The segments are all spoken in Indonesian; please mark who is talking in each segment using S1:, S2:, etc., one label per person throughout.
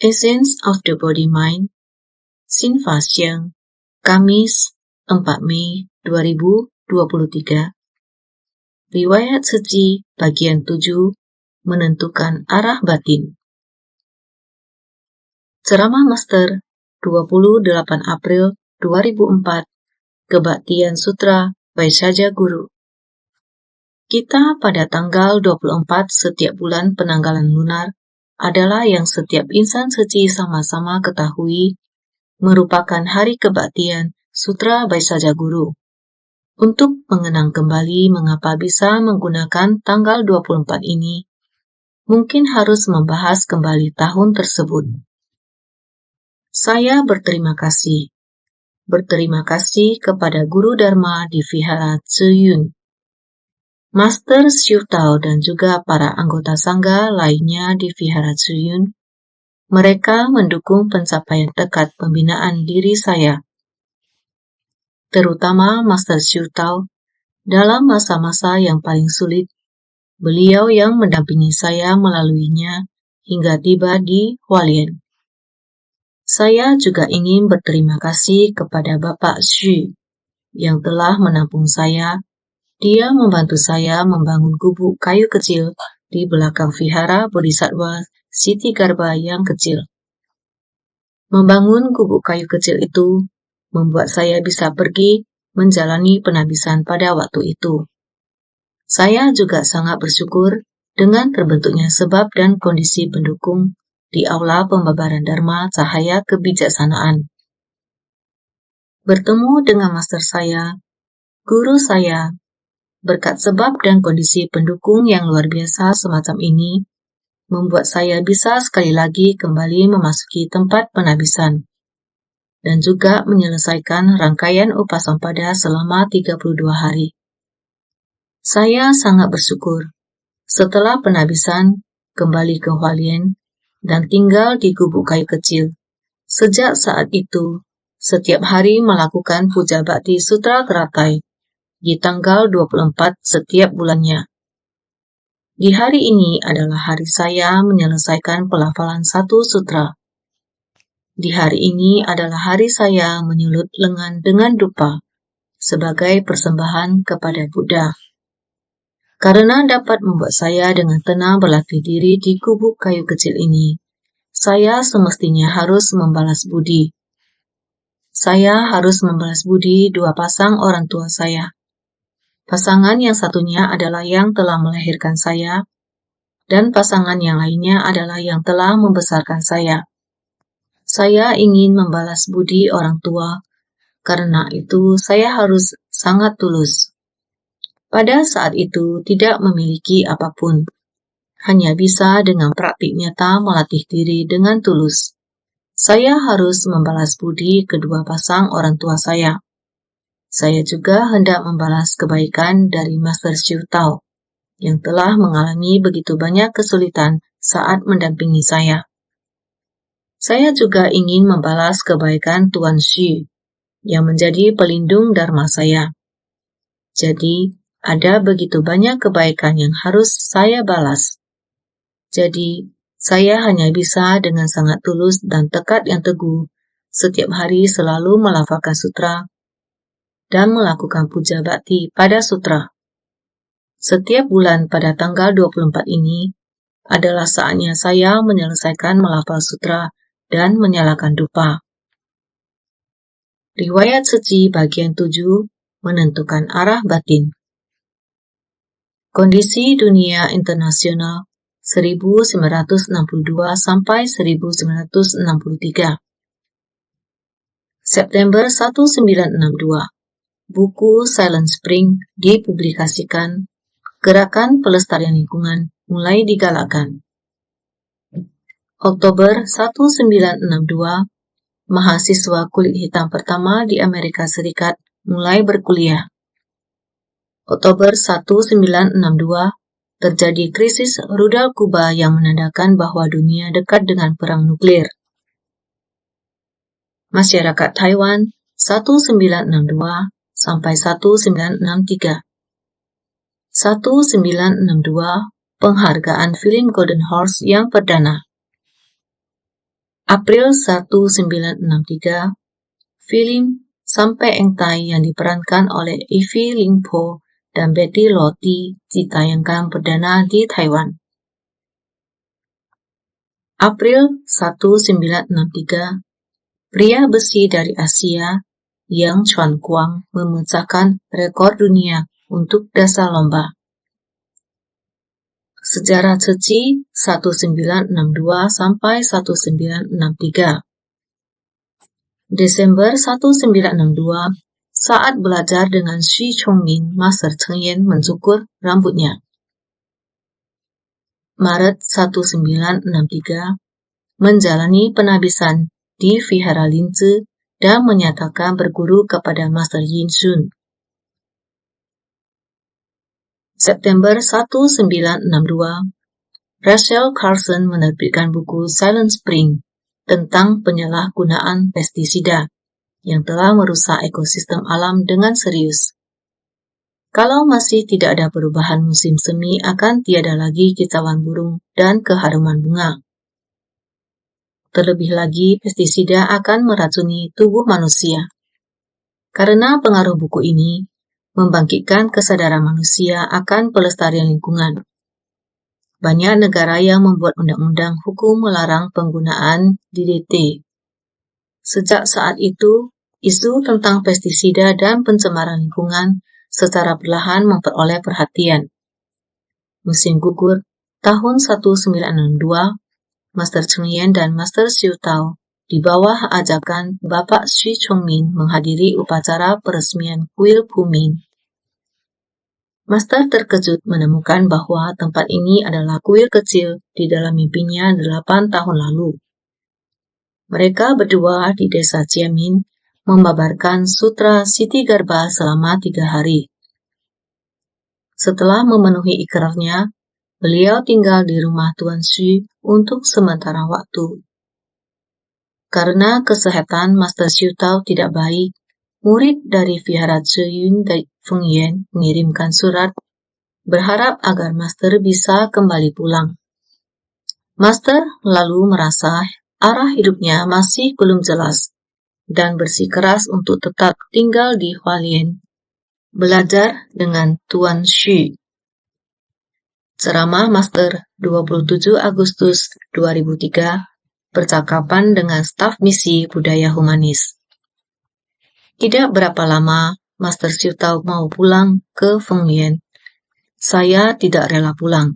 S1: Essence of the Body Mind, Sinfa Siang, Kamis 4 Mei 2023. Riwayat Suci bagian 7, menentukan arah batin. Ceramah Master 28 April 2004, Kebaktian Sutra Vaisyaja Guru. Kita pada tanggal 24 setiap bulan penanggalan lunar adalah yang setiap insan suci sama-sama ketahui merupakan hari kebaktian Sutra Vaisyaja Guru. Untuk mengenang kembali mengapa bisa menggunakan tanggal 24 ini, mungkin harus membahas kembali tahun tersebut. Saya berterima kasih. Berterima kasih kepada Guru Dharma di Vihara Tsuyun, Master Siu Tao dan juga para anggota sangga lainnya di Vihara Tsuyun. Mereka mendukung pencapaian tekad pembinaan diri saya, terutama Master Siu Tao dalam masa-masa yang paling sulit. Beliau yang mendampingi saya melaluinya hingga tiba di Hualien. Saya juga ingin berterima kasih kepada Bapak Xu yang telah menampung saya. Dia membantu saya membangun gubuk kayu kecil di belakang Vihara Bodhisattva Siti Garba yang kecil. Membangun gubuk kayu kecil itu membuat saya bisa pergi menjalani penabisan pada waktu itu. Saya juga sangat bersyukur dengan terbentuknya sebab dan kondisi pendukung di Aula Pembabaran Dharma Cahaya Kebijaksanaan. Bertemu dengan master saya, guru saya, berkat sebab dan kondisi pendukung yang luar biasa semacam ini, membuat saya bisa sekali lagi kembali memasuki tempat penabisan, dan juga menyelesaikan rangkaian Upasampada selama 32 hari. Saya sangat bersyukur. Setelah penabisan, kembali ke Hualien, dan tinggal di gubuk kayu kecil. Sejak saat itu, setiap hari melakukan puja bakti sutra teratai, di tanggal 24 setiap bulannya. Di hari ini adalah hari saya menyelesaikan pelafalan satu sutra. Di hari ini adalah hari saya menyulut lengan dengan dupa sebagai persembahan kepada Buddha. Karena dapat membuat saya dengan tenang berlatih diri di gubuk kayu kecil ini, saya semestinya harus membalas budi. Saya harus membalas budi dua pasang orang tua saya. Pasangan yang satunya adalah yang telah melahirkan saya, dan pasangan yang lainnya adalah yang telah membesarkan saya. Saya ingin membalas budi orang tua, karena itu saya harus sangat tulus. Pada saat itu tidak memiliki apapun, hanya bisa dengan praktik nyata melatih diri dengan tulus. Saya harus membalas budi kedua pasang orang tua saya. Saya juga hendak membalas kebaikan dari Master Siu Tao yang telah mengalami begitu banyak kesulitan saat mendampingi saya. Saya juga ingin membalas kebaikan Tuan Xu yang menjadi pelindung dharma saya. Jadi, ada begitu banyak kebaikan yang harus saya balas. Jadi, saya hanya bisa dengan sangat tulus dan tekad yang teguh setiap hari selalu melafalkan sutra dan melakukan puja bakti pada sutra. Setiap bulan pada tanggal 24 ini adalah saatnya saya menyelesaikan melafal sutra dan menyalakan dupa. Riwayat Suci bagian 7, menentukan arah batin. Kondisi dunia internasional 1962 sampai 1963. September 1962. Buku Silent Spring dipublikasikan, gerakan pelestarian lingkungan mulai digalakkan. Oktober 1962, mahasiswa kulit hitam pertama di Amerika Serikat mulai berkuliah. Oktober 1962, terjadi krisis rudal Kuba yang menandakan bahwa dunia dekat dengan perang nuklir. Masyarakat Taiwan 1962 sampai 1963. 1962, penghargaan film Golden Horse yang perdana. April 1963, film Sampai Engtai yang diperankan oleh Ivy Ling Po dan Betty Lottie ditayangkan perdana di Taiwan. April 1963, pria besi dari Asia, Yang Chuan-Kuang, memecahkan rekor dunia untuk dasar lomba. Sejarah Ceci 1962 sampai 1963. Desember 1962, saat belajar dengan Xu Chongmin, Master Cheng Yan mencukur rambutnya. Maret 1963, menjalani penabisan di Vihara Linzi dan menyatakan berguru kepada Master Yin Shun. September 1962, Rachel Carson menerbitkan buku Silent Spring tentang penyalahgunaan pestisida yang telah merusak ekosistem alam dengan serius. Kalau masih tidak ada perubahan musim semi, akan tiada lagi kicauan burung dan keharuman bunga. Terlebih lagi, pestisida akan meracuni tubuh manusia. Karena pengaruh buku ini, membangkitkan kesadaran manusia akan pelestarian lingkungan. Banyak negara yang membuat undang-undang hukum melarang penggunaan DDT. Sejak saat itu, isu tentang pestisida dan pencemaran lingkungan secara perlahan memperoleh perhatian. Musim gugur tahun 1962, Master Cheng Yan dan Master Xiu Tao di bawah ajakan Bapak Xu Chongmin menghadiri upacara peresmian kuil Puming. Master terkejut menemukan bahwa tempat ini adalah kuil kecil di dalam mimpinya 8 tahun lalu. Mereka berdua di desa Jiamin membabarkan sutra Siti Garba selama 3 hari. Setelah memenuhi ikrarnya, beliau tinggal di rumah Tuan Xu untuk sementara waktu. Karena kesehatan Master Xiu Tao tidak baik, murid dari Vihara Zheyun dari Fengyuan mengirimkan surat berharap agar Master bisa kembali pulang. Master lalu merasa arah hidupnya masih belum jelas dan bersikeras untuk tetap tinggal di Hualien, belajar dengan Tuan Xu. Ceramah Master 27 Agustus 2003, percakapan dengan staf misi budaya humanis. Tidak berapa lama, Master Xiu Tao mau pulang ke Fengyuan. Saya tidak rela pulang.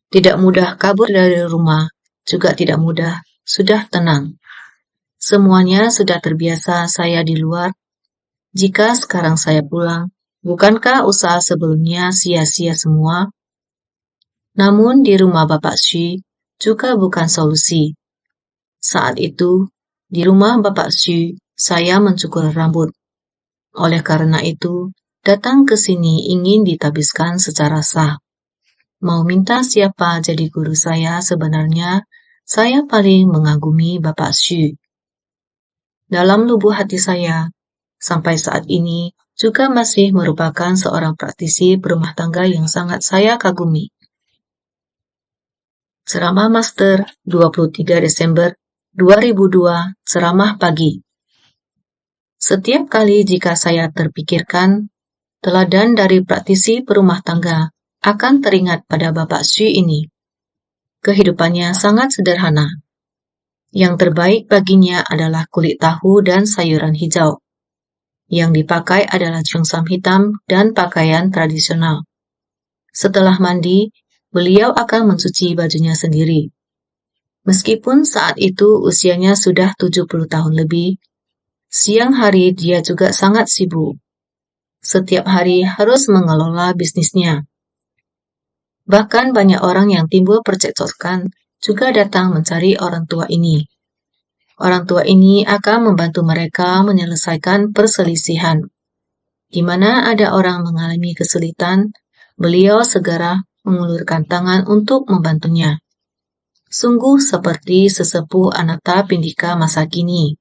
S1: Tidak mudah kabur dari rumah, juga tidak mudah, sudah tenang. Semuanya sudah terbiasa saya di luar. Jika sekarang saya pulang, bukankah usaha sebelumnya sia-sia semua? Namun di rumah Bapak Xu juga bukan solusi. Saat itu, di rumah Bapak Xu, saya mencukur rambut. Oleh karena itu, datang ke sini ingin ditabiskan secara sah. Mau minta siapa jadi guru saya, sebenarnya saya paling mengagumi Bapak Xu. Dalam lubuk hati saya, sampai saat ini juga masih merupakan seorang praktisi berumah tangga yang sangat saya kagumi. Ceramah Master 23 Desember 2002, ceramah pagi. Setiap kali jika saya terpikirkan, teladan dari praktisi perumah tangga akan teringat pada Bapak Xu ini. Kehidupannya sangat sederhana. Yang terbaik baginya adalah kulit tahu dan sayuran hijau. Yang dipakai adalah cheongsam hitam dan pakaian tradisional. Setelah mandi, beliau akan mencuci bajunya sendiri. Meskipun saat itu usianya sudah 70 tahun lebih, siang hari dia juga sangat sibuk. Setiap hari harus mengelola bisnisnya. Bahkan banyak orang yang timbul percekcokan juga datang mencari orang tua ini. Orang tua ini akan membantu mereka menyelesaikan perselisihan. Di mana ada orang mengalami kesulitan, beliau segera mengulurkan tangan untuk membantunya. Sungguh seperti sesepuh Anatta Pindika masa kini.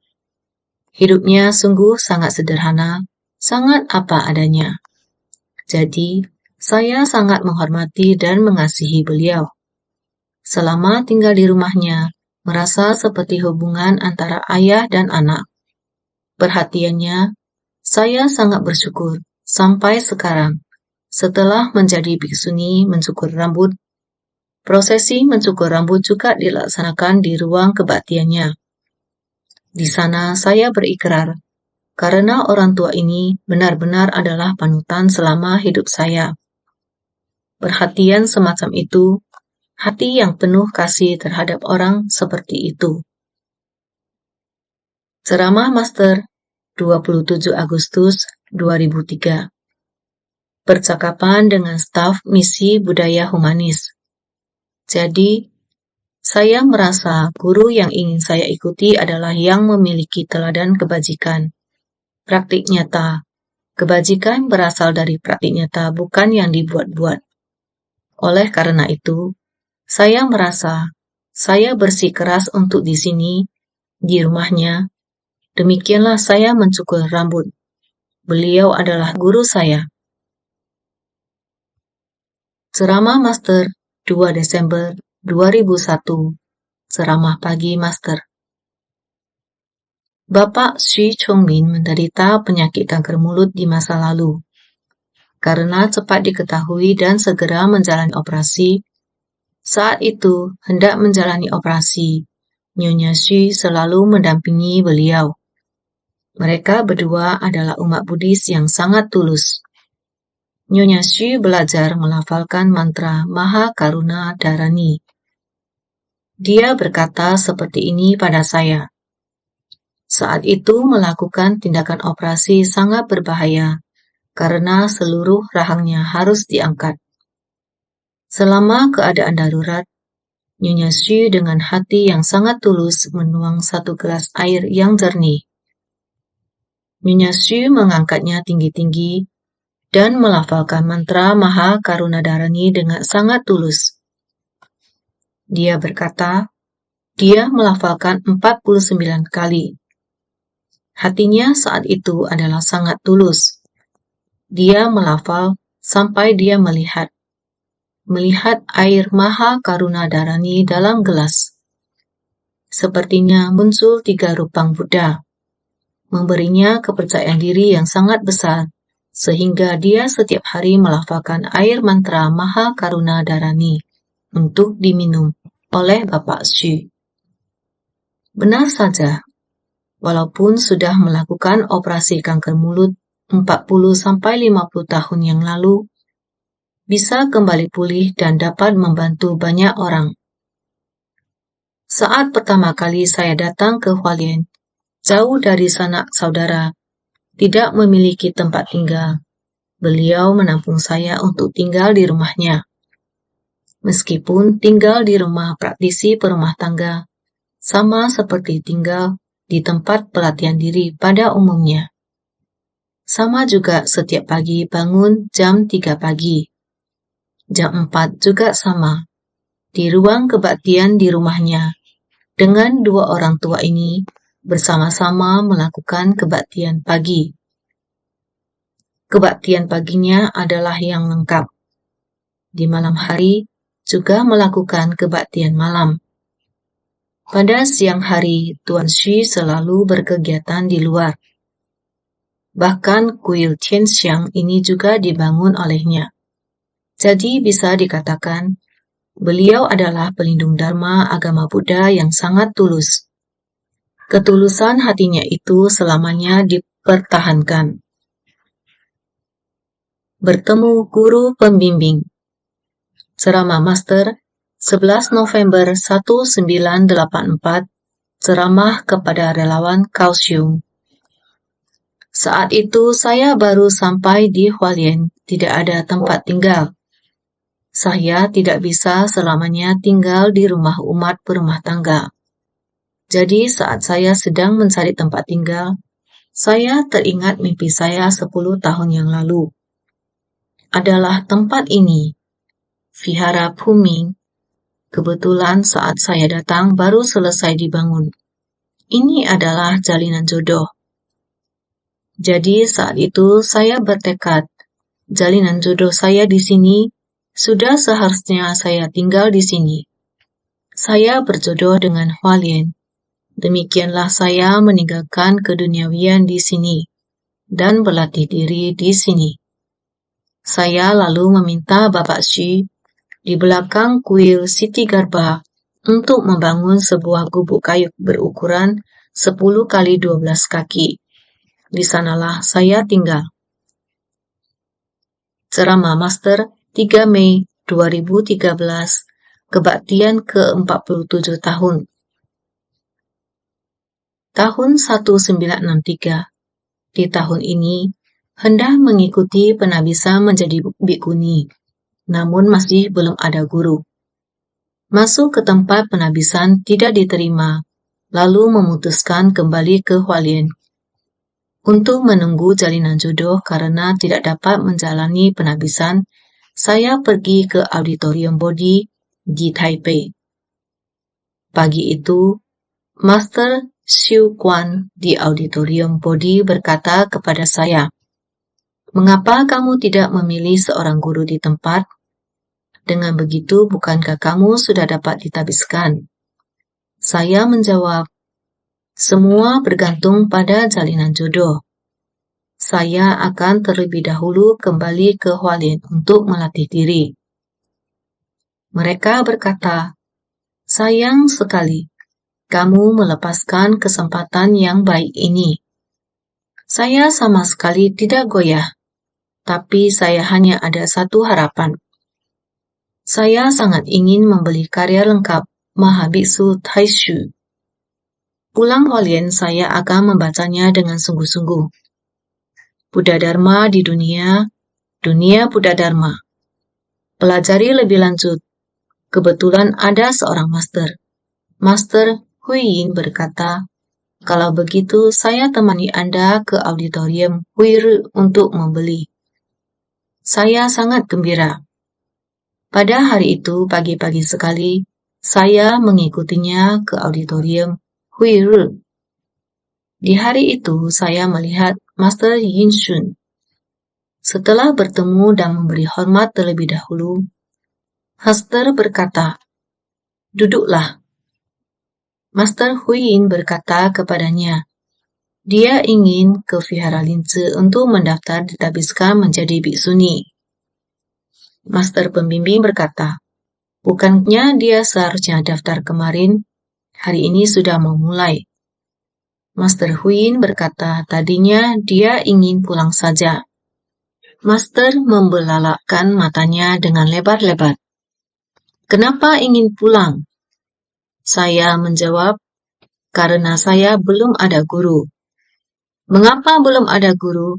S1: Hidupnya sungguh sangat sederhana, sangat apa adanya. Jadi, saya sangat menghormati dan mengasihi beliau. Selama tinggal di rumahnya, merasa seperti hubungan antara ayah dan anak. Perhatiannya, saya sangat bersyukur sampai sekarang. Setelah menjadi biksuni mencukur rambut, prosesi mencukur rambut juga dilaksanakan di ruang kebaktiannya. Di sana saya berikrar, karena orang tua ini benar-benar adalah panutan selama hidup saya. Perhatian semacam itu, hati yang penuh kasih terhadap orang seperti itu. Ceramah Master 27 Agustus 2003. Percakapan dengan staf misi budaya humanis. Jadi, saya merasa guru yang ingin saya ikuti adalah yang memiliki teladan kebajikan. Praktik nyata. Kebajikan berasal dari praktik nyata, bukan yang dibuat-buat. Oleh karena itu, saya merasa saya bersikeras untuk di sini, di rumahnya. Demikianlah saya mencukur rambut. Beliau adalah guru saya. Ceramah Master 2 Desember 2001. Ceramah pagi Master. Bapak Xu Chongmin menderita penyakit kanker mulut di masa lalu. Karena cepat diketahui dan segera menjalani operasi, saat itu hendak menjalani operasi, Nyonya Xu selalu mendampingi beliau. Mereka berdua adalah umat Buddhis yang sangat tulus. Nyonya Xu belajar melafalkan mantra Maha Karuna Dharani. Dia berkata seperti ini pada saya. Saat itu melakukan tindakan operasi sangat berbahaya karena seluruh rahangnya harus diangkat. Selama keadaan darurat, Nyonya Xu dengan hati yang sangat tulus menuang 1 gelas air yang jernih. Nyonya Xu mengangkatnya tinggi-tinggi dan melafalkan mantra Maha Karuna Dharani dengan sangat tulus. Dia berkata, dia melafalkan 49 kali. Hatinya saat itu adalah sangat tulus. Dia melafal sampai dia melihat air Maha Karuna Dharani dalam gelas. Sepertinya muncul 3 rupang Buddha, memberinya kepercayaan diri yang sangat besar, sehingga dia setiap hari melafalkan air mantra Maha Karuna Dharani untuk diminum oleh Bapak Xu. Benar saja, walaupun sudah melakukan operasi kanker mulut 40-50 tahun yang lalu, bisa kembali pulih dan dapat membantu banyak orang. Saat pertama kali saya datang ke Hualien, jauh dari sanak saudara, tidak memiliki tempat tinggal, beliau menampung saya untuk tinggal di rumahnya. Meskipun tinggal di rumah praktisi perumah tangga, sama seperti tinggal di tempat pelatihan diri pada umumnya. Sama juga setiap pagi bangun jam 3 pagi. Jam 4 juga sama. Di ruang kebaktian di rumahnya, dengan 2 orang tua ini bersama-sama melakukan kebaktian pagi. Kebaktian paginya adalah yang lengkap. Di malam hari juga melakukan kebaktian malam. Pada siang hari, Tuan Xu selalu berkegiatan di luar. Bahkan kuil Tianxiang ini juga dibangun olehnya. Jadi bisa dikatakan, beliau adalah pelindung Dharma agama Buddha yang sangat tulus. Ketulusan hatinya itu selamanya dipertahankan. Bertemu guru pembimbing. Ceramah Master 11 November 1984. Ceramah kepada relawan Kaohsiung. Saat itu saya baru sampai di Hualien, tidak ada tempat tinggal. Saya tidak bisa selamanya tinggal di rumah umat berumah tangga. Jadi saat saya sedang mencari tempat tinggal, saya teringat mimpi saya 10 tahun yang lalu. Adalah tempat ini, Vihara Phuming. Kebetulan saat saya datang baru selesai dibangun. Ini adalah jalinan jodoh. Jadi saat itu saya bertekad, jalinan jodoh saya di sini, sudah seharusnya saya tinggal di sini. saya berjodoh dengan Hualien. Demikianlah saya meninggalkan keduniawian di sini dan berlatih diri di sini. Saya lalu meminta Bapak Xu di belakang kuil Siti Garba untuk membangun sebuah gubuk kayu berukuran 10 kali 12 kaki. Di sanalah saya tinggal. Ceramah Master 3 Mei 2013, kebaktian ke-47 tahun. Tahun 1963. Di tahun ini, hendak mengikuti penabisan menjadi bikuni, namun masih belum ada guru. Masuk ke tempat penabisan tidak diterima, lalu memutuskan kembali ke Hualien untuk menunggu jalinan jodoh karena tidak dapat menjalani penabisan. Saya pergi ke auditorium Bodhi di Taipei. Pagi itu, Master Xu Quan di auditorium Bodhi berkata kepada saya, "Mengapa kamu tidak memilih seorang guru di tempat? Dengan begitu, bukankah kamu sudah dapat ditabiskan?" Saya menjawab, "Semua bergantung pada jalinan jodoh. Saya akan terlebih dahulu kembali ke Hualien untuk melatih diri." Mereka berkata, "Sayang sekali, kamu melepaskan kesempatan yang baik ini." Saya sama sekali tidak goyah, tapi saya hanya ada satu harapan. Saya sangat ingin membeli karya lengkap Mahabiksu Taishu. Pulang Hualien saya akan membacanya dengan sungguh-sungguh. Buddha Dharma di dunia, dunia Buddha Dharma. Pelajari lebih lanjut. Kebetulan ada seorang master. Master Huiyin berkata, "Kalau begitu saya temani Anda ke auditorium Huiru untuk membeli." Saya sangat gembira. Pada hari itu pagi-pagi sekali, saya mengikutinya ke auditorium Huiru. Di hari itu saya melihat Master Yin Shun. Setelah bertemu dan memberi hormat terlebih dahulu, Master berkata, "Duduklah." Master Huiyin berkata kepadanya, dia ingin ke Vihara Lince untuk mendaftar ditabiskan menjadi biksuni. Master pembimbing berkata, "Bukannya dia seharusnya daftar kemarin? Hari ini sudah mau mulai." Master Huiyin berkata, tadinya dia ingin pulang saja. Master membelalakkan matanya dengan lebar-lebar. "Kenapa ingin pulang?" Saya menjawab, "Karena saya belum ada guru." "Mengapa belum ada guru?"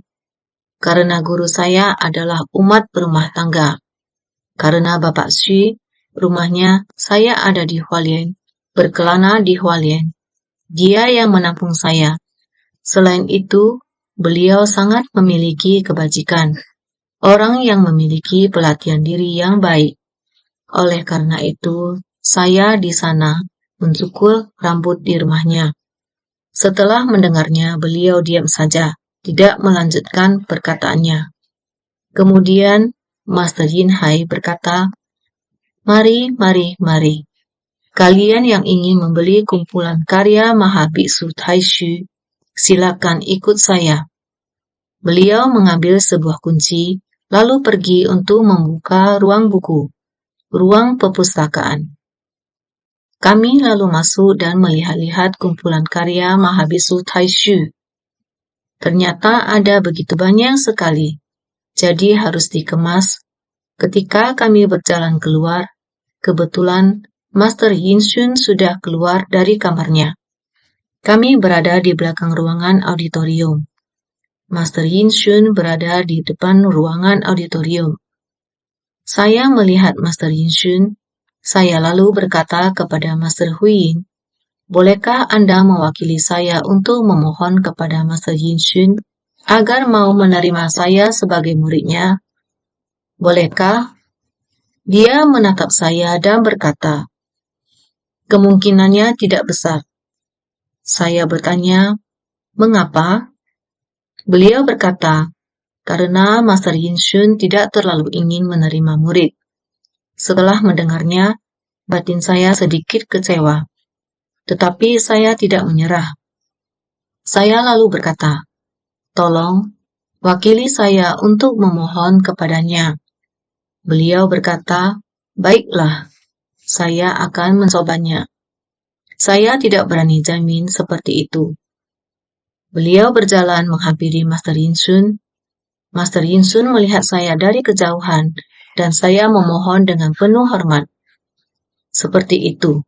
S1: "Karena guru saya adalah umat berumah tangga. Karena Bapak Xu, rumahnya saya ada di Hualien, berkelana di Hualien. Dia yang menampung saya. Selain itu, beliau sangat memiliki kebajikan. Orang yang memiliki pelatihan diri yang baik. Oleh karena itu, saya di sana mencukur rambut di rumahnya." Setelah mendengarnya, beliau diam saja, tidak melanjutkan perkataannya. Kemudian, Master Yin Hai berkata, Mari. Kalian yang ingin membeli kumpulan karya Mahabiksu Taishu, silakan ikut saya." Beliau mengambil sebuah kunci, lalu pergi untuk membuka ruang buku, ruang perpustakaan. Kami lalu masuk dan melihat-lihat kumpulan karya Mahabiksu Taishu. Ternyata ada begitu banyak sekali, jadi harus dikemas. Ketika kami berjalan keluar, kebetulan Master Yin Shun sudah keluar dari kamarnya. Kami berada di belakang ruangan auditorium. Master Yin Shun berada di depan ruangan auditorium. Saya melihat Master Yin Shun. Saya lalu berkata kepada Master Huiyin, "Bolehkah Anda mewakili saya untuk memohon kepada Master Yin Shun agar mau menerima saya sebagai muridnya? Bolehkah?" Dia menatap saya dan berkata, "Kemungkinannya tidak besar." Saya bertanya, "Mengapa?" Beliau berkata, "Karena Master Yin Shun tidak terlalu ingin menerima murid." Setelah mendengarnya, Batin saya sedikit kecewa, tetapi saya tidak menyerah. Saya lalu berkata, "Tolong, wakili saya untuk memohon kepadanya." Beliau berkata, "Baiklah, saya akan mencobanya." Saya tidak berani jamin seperti itu. Beliau berjalan menghampiri Master Yinsun. Master Yinsun melihat saya dari kejauhan, dan saya memohon dengan penuh hormat. Seperti itu.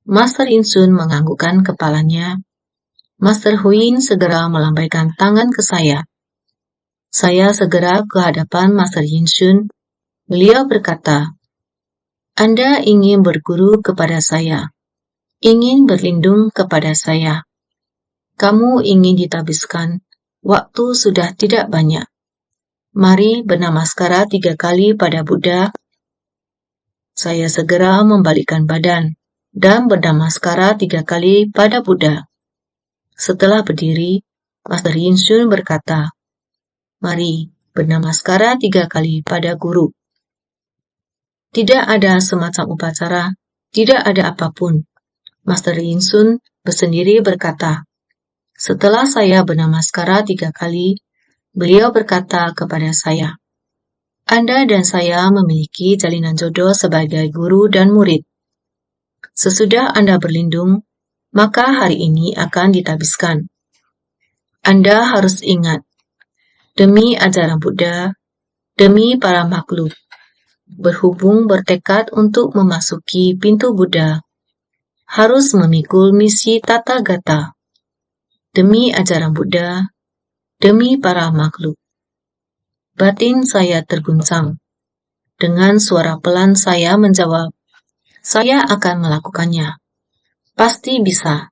S1: Master Yinsun menganggukkan kepalanya. Master Huyin segera melambaikan tangan ke saya. Saya segera ke hadapan Master Yinsun. Beliau berkata, "Anda ingin berguru kepada saya, ingin berlindung kepada saya. Kamu ingin ditabiskan, waktu sudah tidak banyak. Mari bernamaskara 3 kali pada Buddha." Saya segera membalikkan badan dan bernamaskara 3 kali pada Buddha. Setelah berdiri, Master Yinsun berkata, "Mari bernamaskara 3 kali pada guru." Tidak ada semacam upacara, tidak ada apapun. Master Yinsun bersendiri berkata, setelah saya bernamaskara 3 kali, beliau berkata kepada saya, "Anda dan saya memiliki jalinan jodoh sebagai guru dan murid. Sesudah Anda berlindung, maka hari ini akan ditabiskan. Anda harus ingat, demi ajaran Buddha, demi para makhluk, berhubung bertekad untuk memasuki pintu Buddha, harus memikul misi tata gata. Demi ajaran Buddha, demi para makhluk." Batin saya terguncang. Dengan suara pelan saya menjawab, "Saya akan melakukannya. Pasti bisa.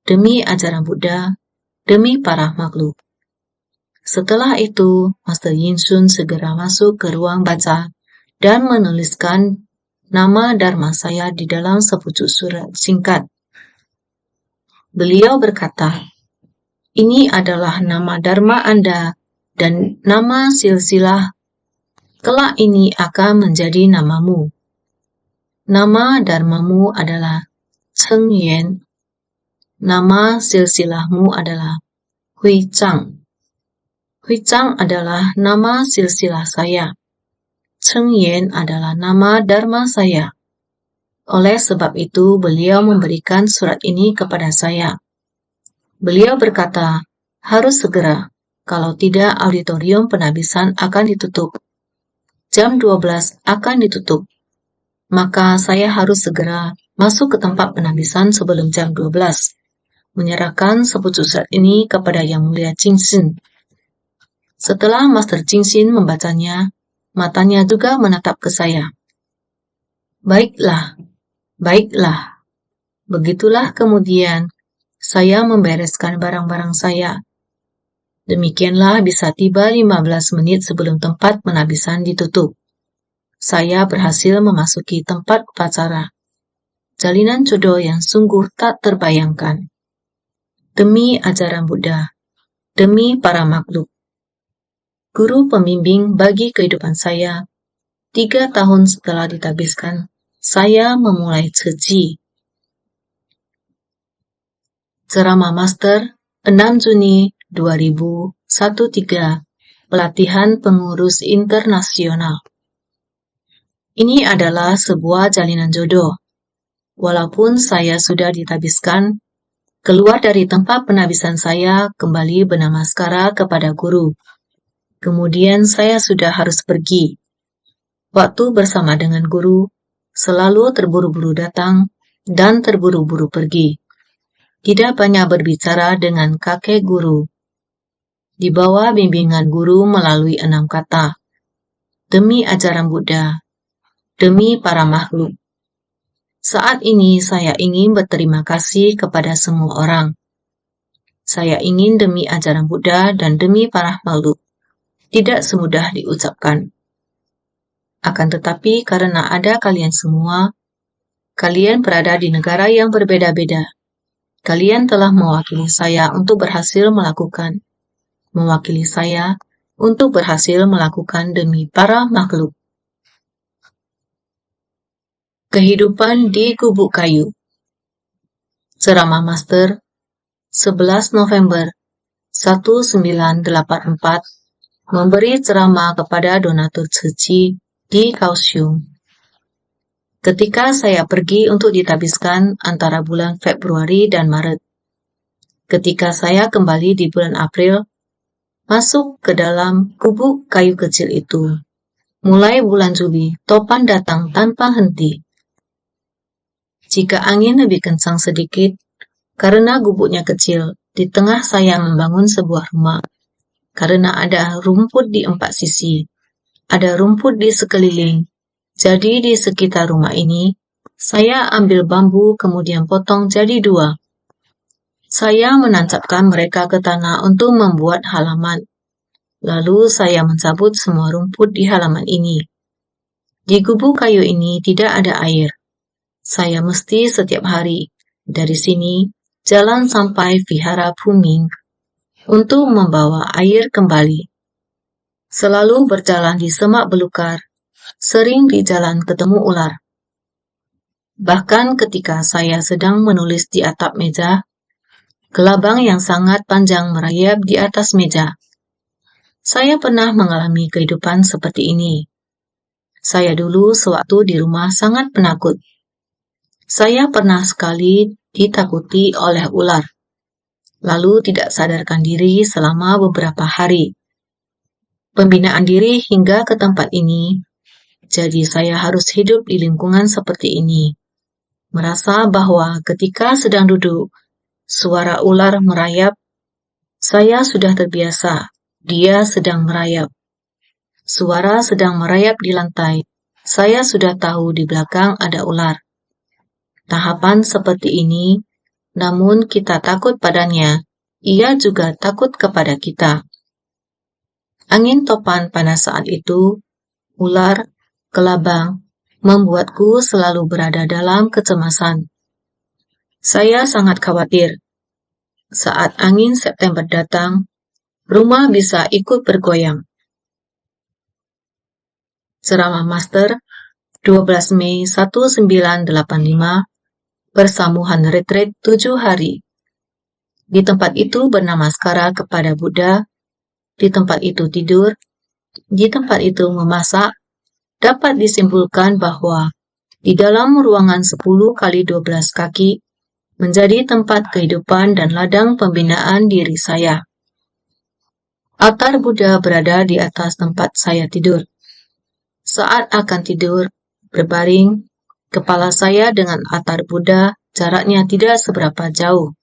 S1: Demi ajaran Buddha, demi para makhluk." Setelah itu, Master Yinsun segera masuk ke ruang baca dan menuliskan nama dharma saya di dalam sepucuk surat singkat. Beliau berkata, "Ini adalah nama dharma Anda dan nama silsilah. Kelak ini akan menjadi namamu. Nama dharmamu adalah Cheng Yuan. Nama silsilahmu adalah Hui Chang. Hui Chang adalah nama silsilah saya. Cheng Yuan adalah nama dharma saya." Oleh sebab itu, beliau memberikan surat ini kepada saya. Beliau berkata, "Harus segera, kalau tidak auditorium penabisan akan ditutup. Jam 12 akan ditutup. Maka saya harus segera masuk ke tempat penabisan sebelum jam 12, menyerahkan sepucuk surat ini kepada Yang Mulia Jingxin." Setelah Master Jingxin membacanya, matanya juga menatap ke saya. Baiklah. Begitulah kemudian saya membereskan barang-barang saya. Demikianlah bisa tiba 15 menit sebelum tempat penabisan ditutup. Saya berhasil memasuki tempat upacara. Jalinan jodoh yang sungguh tak terbayangkan. Demi ajaran Buddha, demi para makhluk. Guru pembimbing bagi kehidupan saya. 3 tahun setelah ditabiskan, saya memulai ceji. Ceramah Master, 6 Juni 2013, pelatihan pengurus internasional. Ini adalah sebuah jalinan jodoh. Walaupun saya sudah ditabiskan, keluar dari tempat penabisan saya kembali bernamaskara kepada guru. Kemudian saya sudah harus pergi. Waktu bersama dengan guru selalu terburu-buru datang dan terburu-buru pergi. Tidak banyak berbicara dengan kakek guru. Di bawah bimbingan guru melalui 6 kata. Demi ajaran Buddha, demi para makhluk. Saat ini saya ingin berterima kasih kepada semua orang. Saya ingin demi ajaran Buddha dan demi para makhluk. Tidak semudah diucapkan. Akan tetapi karena ada kalian semua, kalian berada di negara yang berbeda-beda. Kalian telah mewakili saya untuk berhasil melakukan demi para makhluk. Kehidupan di Gubuk Kayu. Ceramah Master 11 November 1984 memberi ceramah kepada donatur suci di Kaohsiung. Ketika saya pergi untuk ditabiskan antara bulan Februari dan Maret. Ketika saya kembali di bulan April, masuk ke dalam gubuk kayu kecil itu. Mulai bulan Juli, topan datang tanpa henti. Jika angin lebih kencang sedikit, karena gubuknya kecil, di tengah saya membangun sebuah rumah. Karena ada rumput di 4 sisi, ada rumput di sekeliling. Jadi di sekitar rumah ini, saya ambil bambu kemudian potong jadi 2. Saya menancapkan mereka ke tanah untuk membuat halaman. Lalu saya mencabut semua rumput di halaman ini. Di gubuk kayu ini tidak ada air. Saya mesti setiap hari, dari sini, jalan sampai Vihara Phuming untuk membawa air kembali. Selalu berjalan di semak belukar, sering di jalan ketemu ular. Bahkan ketika saya sedang menulis di atap meja, kelabang yang sangat panjang merayap di atas meja. Saya pernah mengalami kehidupan seperti ini. Saya dulu sewaktu di rumah sangat penakut. Saya pernah sekali ditakuti oleh ular, lalu tidak sadarkan diri selama beberapa hari. Pembinaan diri hingga ke tempat ini, jadi saya harus hidup di lingkungan seperti ini. Merasa bahwa ketika sedang duduk, suara ular merayap, saya sudah terbiasa, dia sedang merayap. Suara sedang merayap di lantai, saya sudah tahu di belakang ada ular. Tahapan seperti ini, namun kita takut padanya, ia juga takut kepada kita. Angin topan pada saat itu, ular, kelabang, membuatku selalu berada dalam kecemasan. Saya sangat khawatir. Saat angin September datang, rumah bisa ikut bergoyang. Ceramah Master 12 Mei 1985 Persamuhan retret 7 hari. Di tempat itu bernamaskara kepada Buddha, di tempat itu tidur, di tempat itu memasak. Dapat disimpulkan bahwa di dalam ruangan 10 kali 12 kaki menjadi tempat kehidupan dan ladang pembinaan diri saya. Altar Buddha berada di atas tempat saya tidur. Saat akan tidur, berbaring, kepala saya dengan altar Buddha jaraknya tidak seberapa jauh.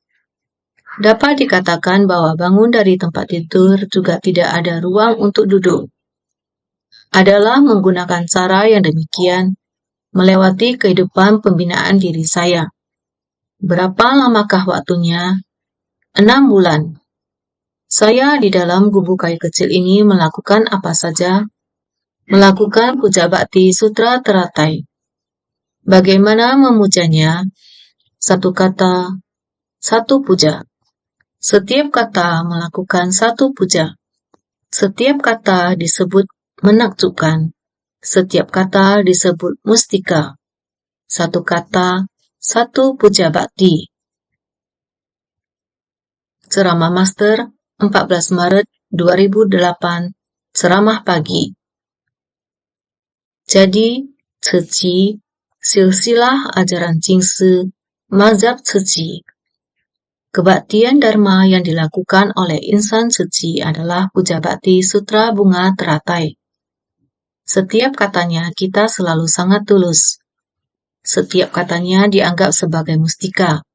S1: Dapat dikatakan bahwa bangun dari tempat tidur juga tidak ada ruang untuk duduk. Adalah menggunakan cara yang demikian, melewati kehidupan pembinaan diri saya. Berapa lamakah waktunya? 6 bulan. Saya di dalam gubuk kayu kecil ini melakukan apa saja? Melakukan puja bakti sutra teratai. Bagaimana memujanya? 1 kata, 1 puja. Setiap kata melakukan 1 puja. Setiap kata disebut menakjubkan. Setiap kata disebut mustika. 1 kata, 1 puja bakti. Ceramah Master 14 Maret 2008 Ceramah pagi. Jadi, Ceci, silsilah ajaran Jingsi, mazhab Ceci. Kebaktian Dharma yang dilakukan oleh insan suci adalah puja bakti sutra bunga teratai. Setiap katanya kita selalu sangat tulus. Setiap katanya dianggap sebagai mustika.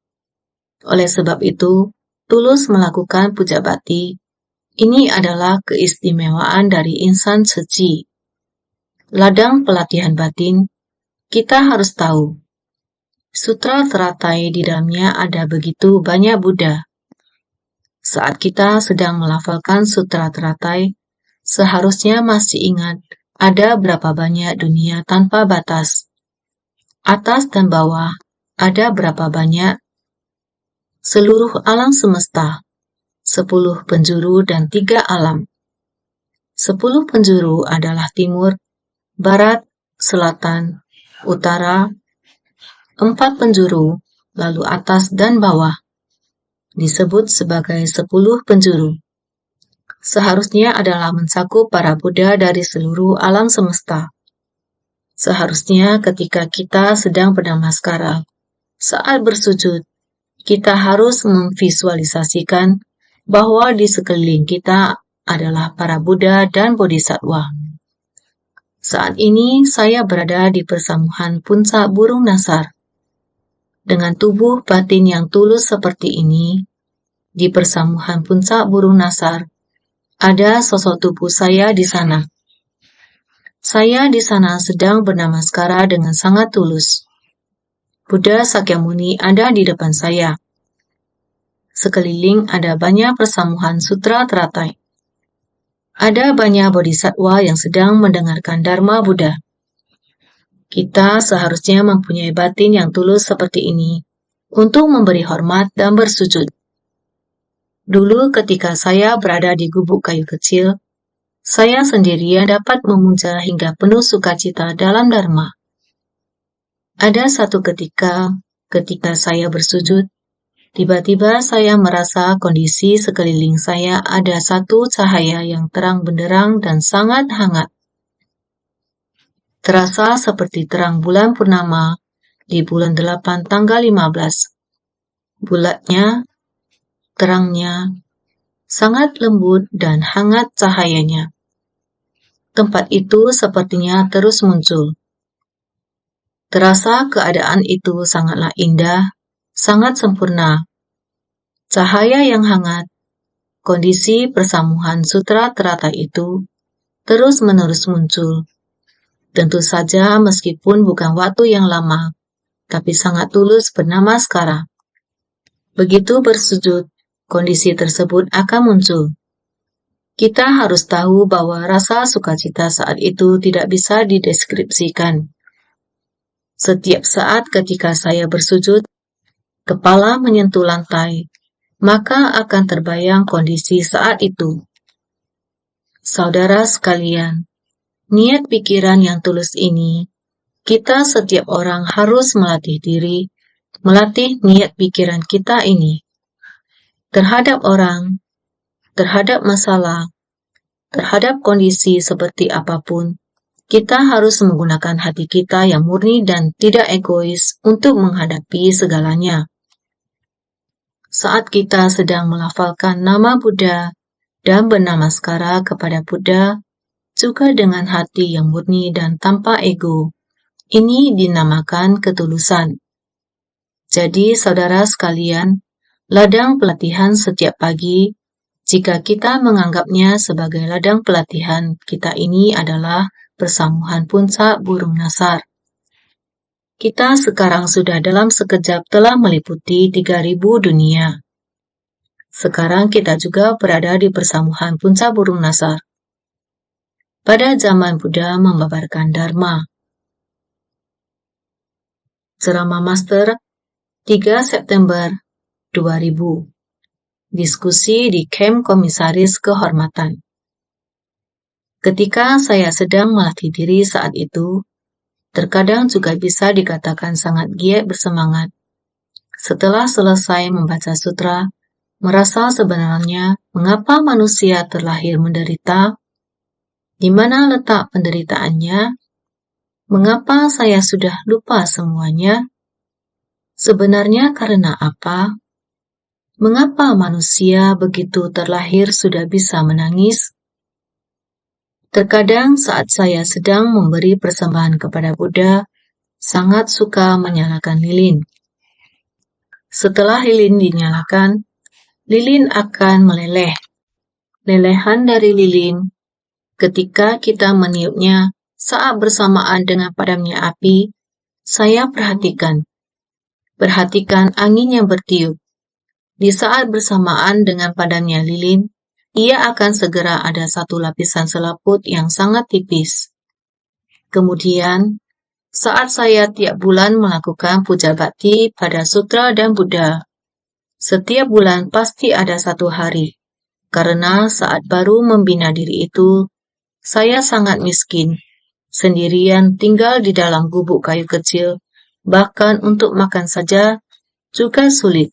S1: Oleh sebab itu, tulus melakukan puja bakti. Ini adalah keistimewaan dari insan suci. Ladang pelatihan batin, kita harus tahu. Sutra teratai di dalamnya ada begitu banyak Buddha. Saat kita sedang melafalkan sutra teratai, seharusnya masih ingat ada berapa banyak dunia tanpa batas. Atas dan bawah, ada berapa banyak seluruh alam semesta, 10 penjuru dan 3 alam. 10 penjuru adalah timur, barat, selatan, utara, 4 penjuru, lalu atas dan bawah, disebut sebagai 10 penjuru. Seharusnya adalah mencakup para Buddha dari seluruh alam semesta. Seharusnya ketika kita sedang bernamaskara, saat bersujud, kita harus memvisualisasikan bahwa di sekeliling kita adalah para Buddha dan Bodhisattva. Saat ini saya berada di persamuhan puncak burung nasar. Dengan tubuh batin yang tulus seperti ini, di persamuhan puncak burung nasar, ada sosok tubuh saya di sana. Saya di sana sedang bernamaskara dengan sangat tulus. Buddha Sakyamuni ada di depan saya. Sekeliling ada banyak persamuhan sutra teratai. Ada banyak bodhisattva yang sedang mendengarkan Dharma Buddha. Kita seharusnya mempunyai batin yang tulus seperti ini untuk memberi hormat dan bersujud. Dulu ketika saya berada di gubuk kayu kecil, saya sendirian dapat memuja hingga penuh sukacita dalam Dharma. Ada satu ketika saya bersujud, tiba-tiba saya merasa kondisi sekeliling saya ada satu cahaya yang terang benderang dan sangat hangat. Terasa seperti terang bulan purnama di bulan 8 tanggal 15. Bulatnya, terangnya, sangat lembut dan hangat cahayanya. Tempat itu sepertinya terus muncul. Terasa keadaan itu sangatlah indah, sangat sempurna. Cahaya yang hangat, kondisi persamuhan sutra teratai itu terus-menerus muncul. Tentu saja meskipun bukan waktu yang lama, tapi sangat tulus bernamaskara. Begitu bersujud, kondisi tersebut akan muncul. Kita harus tahu bahwa rasa sukacita saat itu tidak bisa dideskripsikan. Setiap saat ketika saya bersujud, kepala menyentuh lantai, maka akan terbayang kondisi saat itu. Saudara sekalian, niat pikiran yang tulus ini, kita setiap orang harus melatih diri, melatih niat pikiran kita ini. Terhadap orang, terhadap masalah, terhadap kondisi seperti apapun, kita harus menggunakan hati kita yang murni dan tidak egois untuk menghadapi segalanya. Saat kita sedang melafalkan nama Buddha dan bernamaskara kepada Buddha, juga dengan hati yang murni dan tanpa ego, ini dinamakan ketulusan. Jadi, saudara sekalian, ladang pelatihan setiap pagi, jika kita menganggapnya sebagai ladang pelatihan, kita ini adalah persamuhan puncak burung nasar. Kita sekarang sudah dalam sekejap telah meliputi 3.000 dunia. Sekarang kita juga berada di persamuhan puncak burung nasar. Pada zaman Buddha membabarkan Dharma. Ceramah Master 3 September 2000. Diskusi di Camp Komisaris Kehormatan. Ketika saya sedang melatih diri saat itu, terkadang juga bisa dikatakan sangat giat bersemangat. Setelah selesai membaca sutra, merasa sebenarnya mengapa manusia terlahir menderita, di mana letak penderitaannya, mengapa saya sudah lupa semuanya, sebenarnya karena apa, mengapa manusia begitu terlahir sudah bisa menangis. Terkadang saat saya sedang memberi persembahan kepada Buddha, sangat suka menyalakan lilin. Setelah lilin dinyalakan, lilin akan meleleh. Lelehan dari lilin, ketika kita meniupnya saat bersamaan dengan padamnya api, saya perhatikan. Perhatikan angin yang bertiup. Di saat bersamaan dengan padamnya lilin, ia akan segera ada satu lapisan selaput yang sangat tipis. Kemudian, saat saya tiap bulan melakukan puja bakti pada sutra dan Buddha, setiap bulan pasti ada satu hari, karena saat baru membina diri itu, saya sangat miskin, sendirian tinggal di dalam gubuk kayu kecil, Bahkan untuk makan saja juga sulit.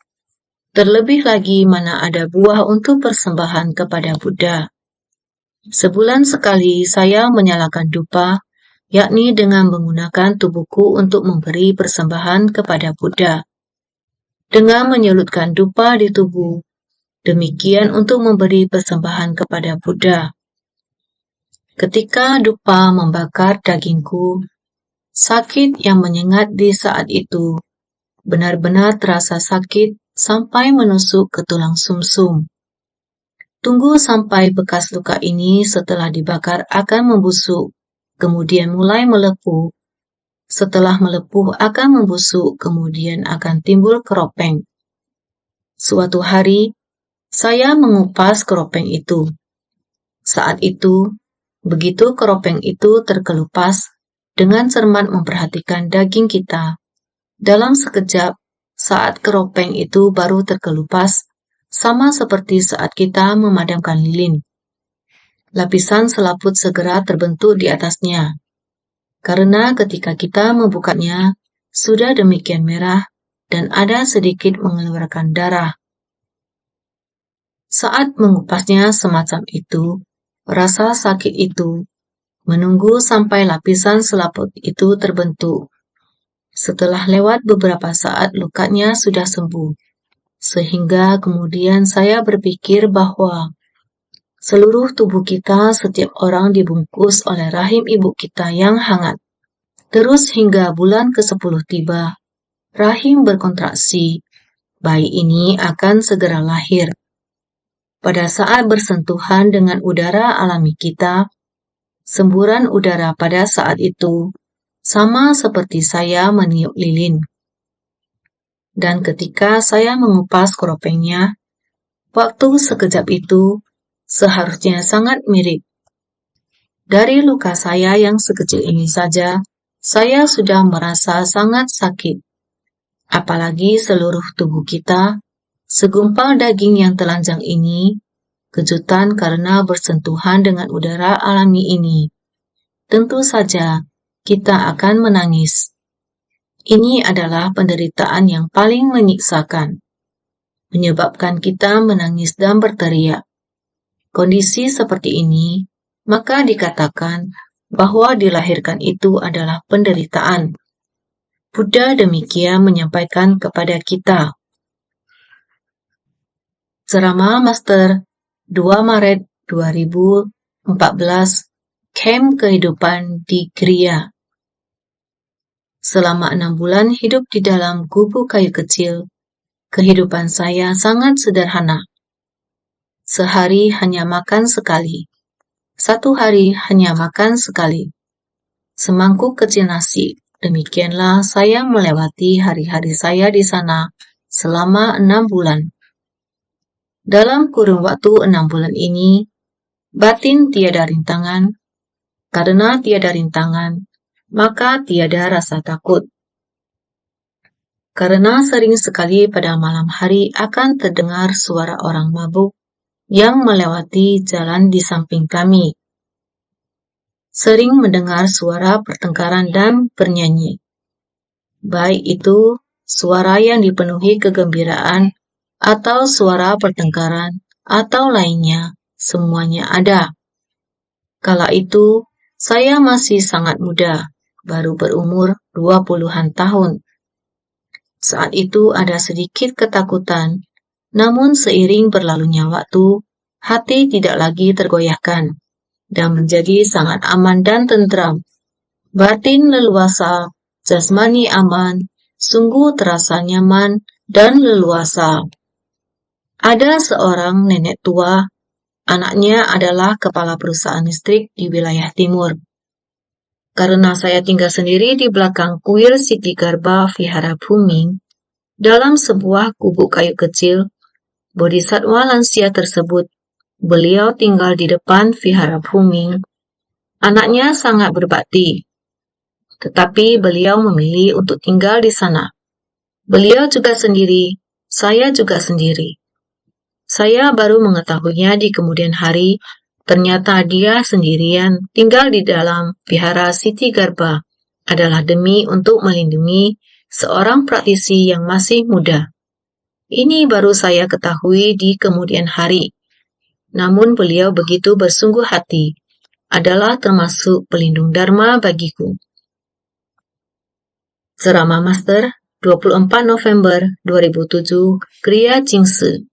S1: Terlebih lagi mana ada buah untuk persembahan kepada Buddha. Sebulan sekali saya menyalakan dupa, yakni dengan menggunakan tubuhku untuk memberi persembahan kepada Buddha. Dengan menyelutkan dupa di tubuh, demikian untuk memberi persembahan kepada Buddha. Ketika dupa membakar dagingku, sakit yang menyengat di saat itu benar-benar terasa sakit sampai menusuk ke tulang sumsum. Tunggu sampai bekas luka ini setelah dibakar akan membusuk, kemudian mulai melepuh. Setelah melepuh akan membusuk, kemudian akan timbul keropeng. Suatu hari, saya mengupas keropeng itu. Saat itu, begitu keropeng itu terkelupas, dengan cermat memperhatikan daging kita. Dalam sekejap, saat keropeng itu baru terkelupas, sama seperti saat kita memadamkan lilin. Lapisan selaput segera terbentuk di atasnya, karena ketika kita membukanya, sudah demikian merah dan ada sedikit mengeluarkan darah. Saat mengupasnya semacam itu, rasa sakit itu menunggu sampai lapisan selaput itu terbentuk. Setelah lewat beberapa saat lukanya sudah sembuh, sehingga kemudian saya berpikir bahwa seluruh tubuh kita setiap orang dibungkus oleh rahim ibu kita yang hangat. Terus hingga bulan ke-10 tiba, rahim berkontraksi, bayi ini akan segera lahir. Pada saat bersentuhan dengan udara alami kita, semburan udara pada saat itu sama seperti saya meniup lilin. Dan ketika saya mengupas keropengnya, waktu sekejap itu seharusnya sangat mirip. Dari luka saya yang sekecil ini saja, saya sudah merasa sangat sakit. Apalagi seluruh tubuh kita, segumpal daging yang telanjang ini, kejutan karena bersentuhan dengan udara alami ini. Tentu saja, kita akan menangis. Ini adalah penderitaan yang paling menyiksakan, menyebabkan kita menangis dan berteriak. Kondisi seperti ini, maka dikatakan bahwa dilahirkan itu adalah penderitaan. Buddha demikian menyampaikan kepada kita. Ceramah Master 2 Maret 2014, Camp Kehidupan di Kriya. Selama 6 bulan hidup di dalam gubuk kayu kecil, kehidupan saya sangat sederhana. Sehari hanya makan sekali. 1 hari hanya makan sekali. Semangkuk kecil nasi. Demikianlah saya melewati hari-hari saya di sana selama 6 bulan. Dalam kurun waktu 6 bulan ini, batin tiada rintangan. Karena tiada rintangan, maka tiada rasa takut. Karena sering sekali pada malam hari akan terdengar suara orang mabuk yang melewati jalan di samping kami. Sering mendengar suara pertengkaran dan bernyanyi. Baik itu suara yang dipenuhi kegembiraan atau suara pertengkaran atau lainnya, semuanya ada. Kala itu, saya masih sangat muda, baru berumur 20-an tahun. Saat itu ada sedikit ketakutan, namun seiring berlalunya waktu, hati tidak lagi tergoyahkan dan menjadi sangat aman dan tentram. Batin leluasa, jasmani aman, sungguh terasa nyaman dan leluasa. Ada seorang nenek tua, anaknya adalah kepala perusahaan listrik di wilayah timur. Karena saya tinggal sendiri di belakang kuil Siti Garba Vihara Bhuming, dalam sebuah gubuk kayu kecil, Bodhisattva lansia tersebut, beliau tinggal di depan Vihara Bhuming. Anaknya sangat berbakti, tetapi beliau memilih untuk tinggal di sana. Beliau juga sendiri, saya juga sendiri. Saya baru mengetahuinya di kemudian hari. Ternyata dia sendirian tinggal di dalam vihara Siti Garba adalah demi untuk melindungi seorang praktisi yang masih muda. Ini baru saya ketahui di kemudian hari. Namun beliau begitu bersungguh hati, adalah termasuk pelindung Dharma bagiku. Ceramah Master 24 November 2007, Kriya Jingse.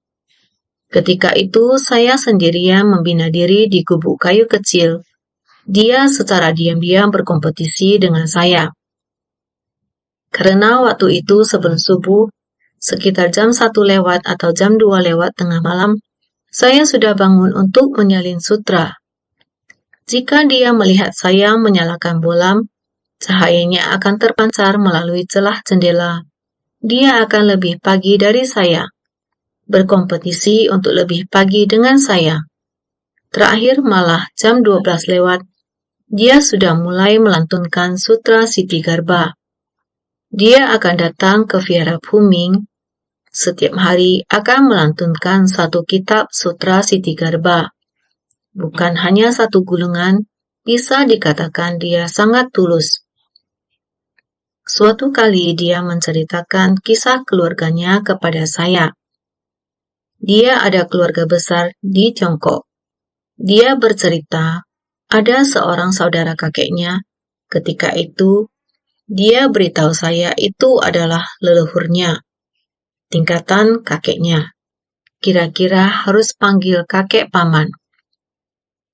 S1: Ketika itu saya sendirian membina diri di gubuk kayu kecil. Dia secara diam-diam berkompetisi dengan saya. Karena waktu itu sebelum subuh, sekitar jam 1 lewat atau jam 2 lewat tengah malam, saya sudah bangun untuk menyalin sutra. Jika dia melihat saya menyalakan bolam, cahayanya akan terpancar melalui celah jendela. Dia akan lebih pagi dari saya, berkompetisi untuk lebih pagi dengan saya. Terakhir malah jam 12 lewat, dia sudah mulai melantunkan Sutra Siddhi Garba. Dia akan datang ke Viara Bhuming. Setiap hari akan melantunkan satu kitab Sutra Siddhi Garba. Bukan hanya satu gulungan, bisa dikatakan dia sangat tulus. Suatu kali dia menceritakan kisah keluarganya kepada saya. Dia ada keluarga besar di Tiongkok. Dia bercerita, ada seorang saudara kakeknya. Ketika itu, dia beritahu saya itu adalah leluhurnya, tingkatan kakeknya. Kira-kira harus panggil kakek paman.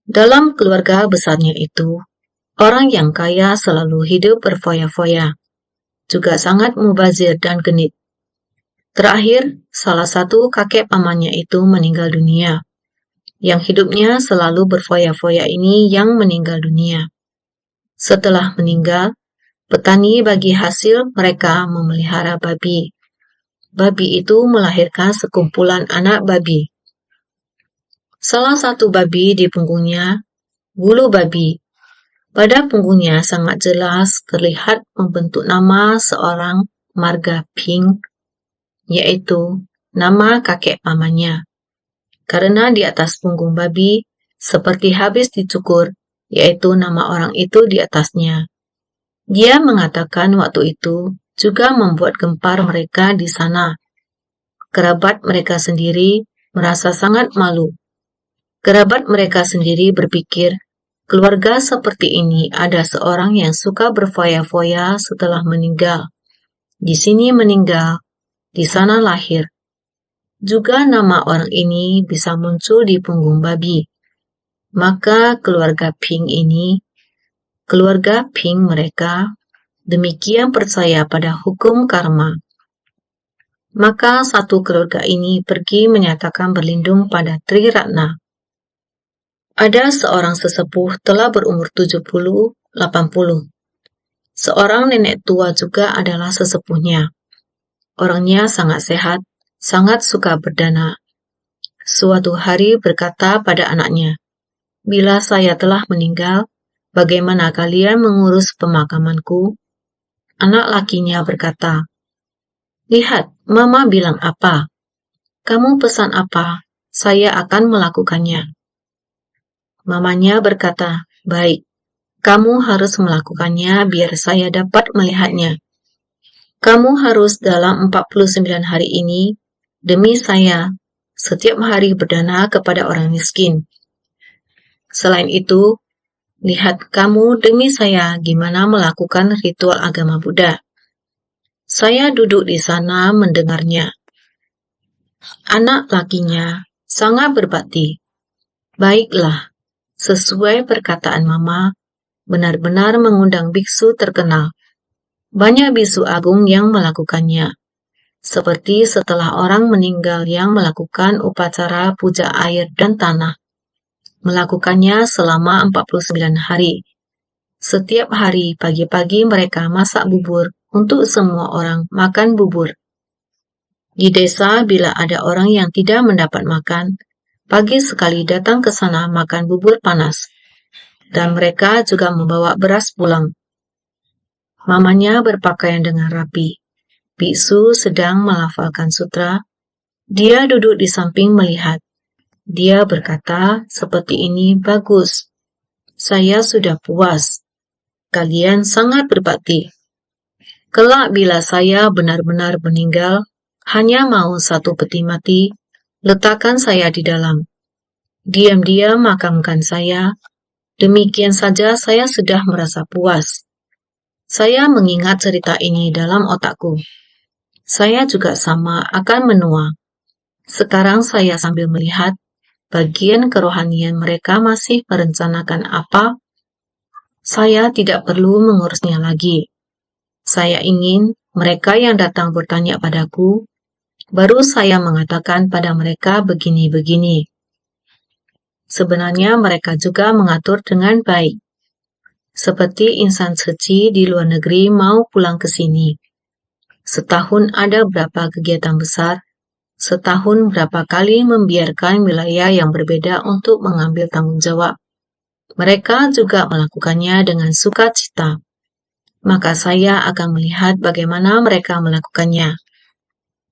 S1: Dalam keluarga besarnya itu, orang yang kaya selalu hidup berfoya-foya, juga sangat mubazir dan genit. Terakhir, salah satu kakek pamannya itu meninggal dunia. Yang hidupnya selalu berfoya-foya ini yang meninggal dunia. Setelah meninggal, petani bagi hasil mereka memelihara babi. Babi itu melahirkan sekumpulan anak babi. Salah satu babi di punggungnya, bulu babi. Pada punggungnya sangat jelas terlihat membentuk nama seorang marga Ping, yaitu nama kakek pamannya. Karena di atas punggung babi, seperti habis dicukur, yaitu nama orang itu di atasnya. Dia mengatakan waktu itu juga membuat gempar mereka di sana. Kerabat mereka sendiri merasa sangat malu. Kerabat mereka sendiri berpikir, keluarga seperti ini ada seorang yang suka berfoya-foya setelah meninggal. Di sini meninggal, di sana lahir. Juga nama orang ini bisa muncul di punggung babi. Maka keluarga Ping mereka, demikian percaya pada hukum karma. Maka satu keluarga ini pergi menyatakan berlindung pada Tri Ratna. Ada seorang sesepuh telah berumur 70-80. Seorang nenek tua juga adalah sesepuhnya. Orangnya sangat sehat, sangat suka berdana. Suatu hari berkata pada anaknya, "Bila saya telah meninggal, bagaimana kalian mengurus pemakamanku?" Anak lakinya berkata, "Lihat, Mama bilang apa? Kamu pesan apa? Saya akan melakukannya." Mamanya berkata, "Baik, kamu harus melakukannya biar saya dapat melihatnya. Kamu harus dalam 49 hari ini, demi saya, setiap hari berdana kepada orang miskin. Selain itu, lihat kamu demi saya gimana melakukan ritual agama Buddha." Saya duduk di sana mendengarnya. Anak lakinya sangat berbakti. Baiklah, sesuai perkataan Mama, benar-benar mengundang biksu terkenal. Banyak biksu agung yang melakukannya. Seperti setelah orang meninggal yang melakukan upacara puja air dan tanah. Melakukannya selama 49 hari. Setiap hari pagi-pagi mereka masak bubur untuk semua orang makan bubur. Di desa bila ada orang yang tidak mendapat makan, pagi sekali datang ke sana makan bubur panas. Dan mereka juga membawa beras pulang. Mamanya berpakaian dengan rapi. Biksu sedang melafalkan sutra. Dia duduk di samping melihat. Dia berkata, "Seperti ini bagus. Saya sudah puas. Kalian sangat berbakti. Kelak bila saya benar-benar meninggal, hanya mau satu peti mati, letakkan saya di dalam. Diam-diam makamkan saya. Demikian saja saya sudah merasa puas. Saya mengingat cerita ini dalam otakku. Saya juga sama akan menua. Sekarang saya sambil melihat bagian kerohanian mereka masih merencanakan apa. Saya tidak perlu mengurusnya lagi. Saya ingin mereka yang datang bertanya padaku, baru saya mengatakan pada mereka begini-begini. Sebenarnya mereka juga mengatur dengan baik. Seperti insan suci di luar negeri mau pulang ke sini. Setahun ada berapa kegiatan besar, setahun berapa kali membiarkan wilayah yang berbeda untuk mengambil tanggung jawab. Mereka juga melakukannya dengan sukacita. Maka saya akan melihat bagaimana mereka melakukannya.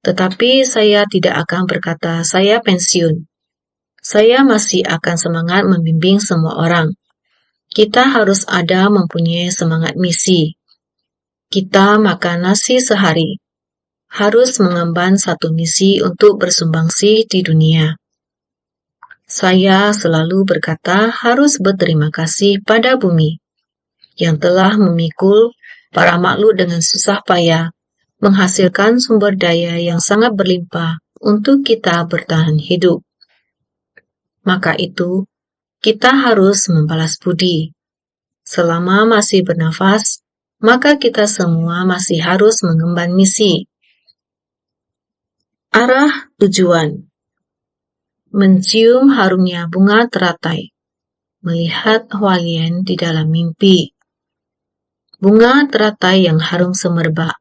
S1: Tetapi saya tidak akan berkata saya pensiun. Saya masih akan semangat membimbing semua orang. Kita harus ada mempunyai semangat misi. Kita makan nasi sehari. Harus mengemban satu misi untuk bersumbangsi di dunia. Saya selalu berkata harus berterima kasih pada bumi yang telah memikul para makhluk dengan susah payah, menghasilkan sumber daya yang sangat berlimpah untuk kita bertahan hidup. Maka itu, kita harus membalas budi. Selama masih bernafas, maka kita semua masih harus mengemban misi. Arah tujuan. Mencium harumnya bunga teratai. Melihat Hualien di dalam mimpi. Bunga teratai yang harum semerbak,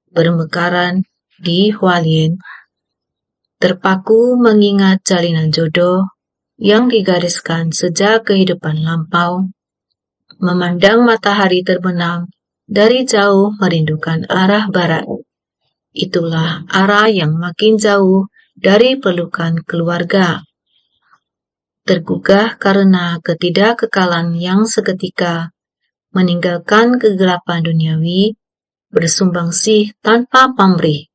S1: bermekaran di Hualien, terpaku mengingat jalinan jodoh yang digariskan sejak kehidupan lampau, memandang matahari terbenam dari jauh merindukan arah barat. Itulah arah yang makin jauh dari pelukan keluarga. Tergugah karena ketidakkekalan yang seketika meninggalkan kegelapan duniawi, bersumbangsi tanpa pamrih.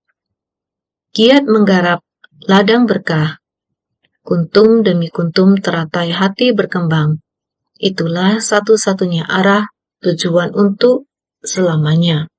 S1: Giat menggarap ladang berkah, kuntum demi kuntum teratai hati berkembang. Itulah satu-satunya arah tujuan untuk selamanya.